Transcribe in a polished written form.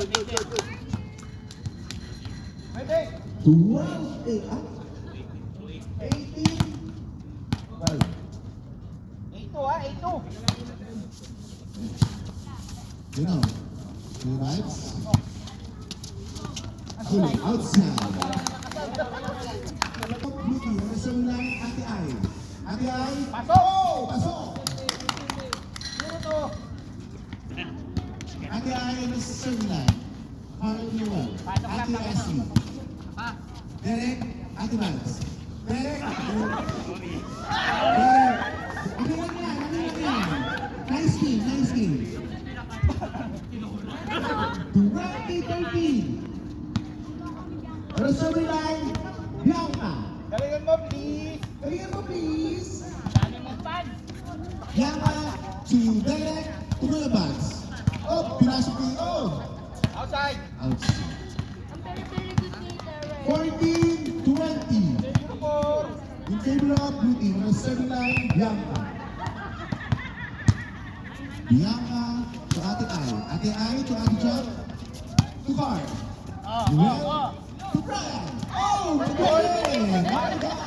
12, 18. Well, 8-2. you know, two rights. Good, outside. Beauty, nasa ulang Ate Ay. Ate Ay. Pasok! Oh, pasok! Sino to? Ate Ay, nasa ulang. Follow me well. Ate Essie. Derek, Ate Vance. Derek. Ano lang yan? Nice game. 2013. Reserve line, Bianca. Galingan mo, please. Galingan mo, please. Dami mong fan. Bianca to Derek to Wilbans. Oh, pinasok ko ito. Outside. Outside. Ang very good skater, 14-20. Uniform. In favor of Beauty, reserve line, Bianca. Bianca to Ate Ay. Ate Ay to Ate John. To Car. Well, to Brian. Oh, again! My God!